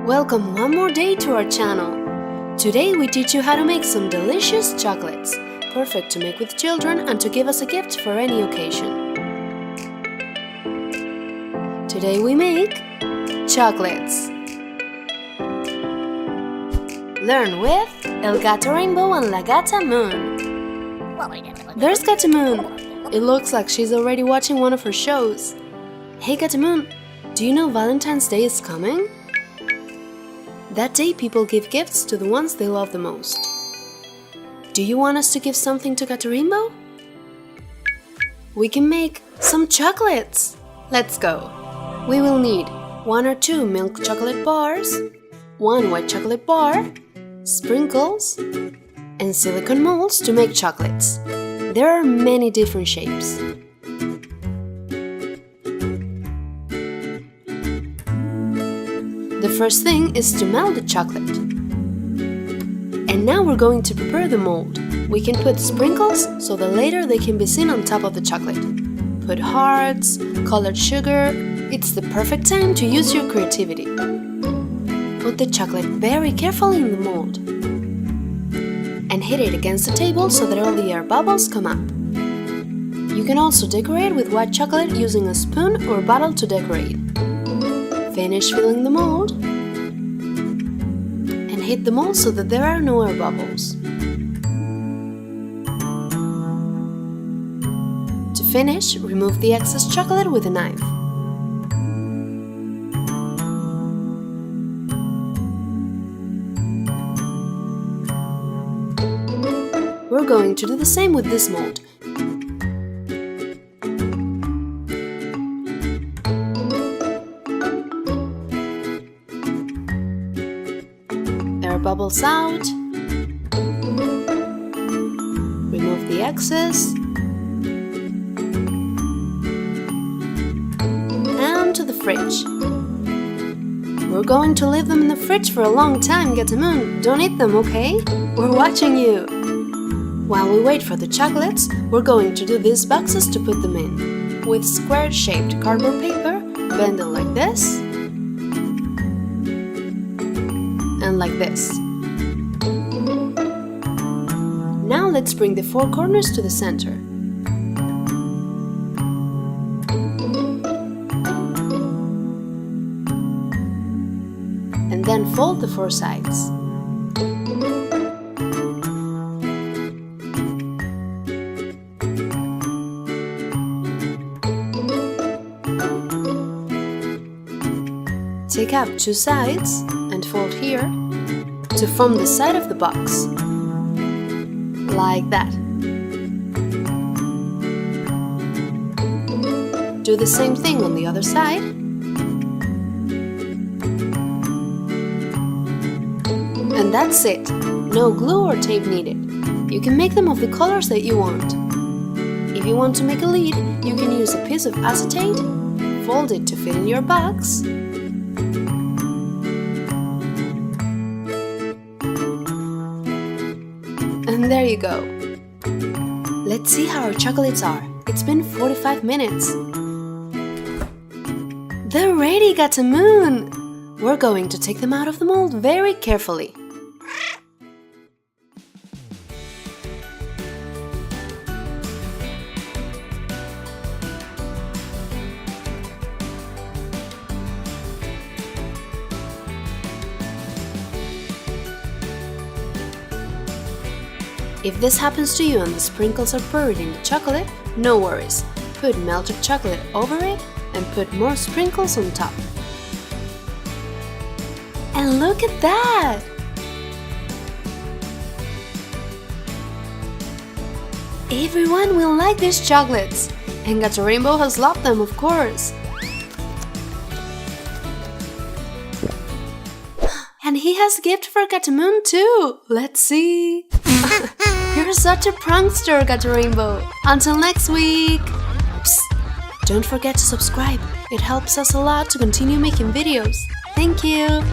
Welcome one more day to our channel. Today we teach you how to make some delicious chocolates, perfect to make with children and to give as a gift for any occasion. Today we make chocolates. Learn with El Gato Rainbow and La Gata Moon. There's Gata Moon. It looks like she's already watching one of her shows. Hey Gata Moon, do you know Valentine's Day is coming? That day people give gifts to the ones they love the most. Do you want us to give something to Gato Rainbow? We can make some chocolates! Let's go! We will need 1 or 2 milk chocolate bars, 1 white chocolate bar, sprinkles, and silicone molds to make chocolates. There are many different shapes. The first thing is to melt the chocolate. And now we're going to prepare the mold. We can put sprinkles so that later they can be seen on top of the chocolate. Put hearts, colored sugar. It's the perfect time to use your creativity. Put the chocolate very carefully in the mold. And hit it against the table so that all the air bubbles come up. You can also decorate with white chocolate using a spoon or bottle to decorate. Finish filling the mold and hit the mold so that there are no air bubbles. To finish, remove the excess chocolate with a knife. We're going to do the same with this mold. Air bubbles out. Remove the excess. And to the fridge. We're going to leave them in the fridge for a long time, Gata Moon. Don't eat them, okay? We're watching you. While we wait for the chocolates, we're going to do these boxes to put them in. With square-shaped cardboard paper, bend it like this. And like this. Now let's bring the 4 corners to the center. And then fold the 4 sides. Take out 2 sides and fold here to form the side of the box, like that. Do the same thing on the other side. And that's it! No glue or tape needed. You can make them of the colors that you want. If you want to make a lid, you can use a piece of acetate, fold it to fit in your box, and there you go. Let's see how our chocolates are. It's been 45 minutes. They're ready, Gata Moon! We're going to take them out of the mold very carefully. If this happens to you and the sprinkles are buried in the chocolate, no worries. Put melted chocolate over it and put more sprinkles on top. And look at that! Everyone will like these chocolates! And Gato Rainbow has loved them, of course! And he has a gift for Gata Moon too! Let's see! You're such a prankster, Gato Rainbow! Until next week! Psst! Don't forget to subscribe, it helps us a lot to continue making videos. Thank you!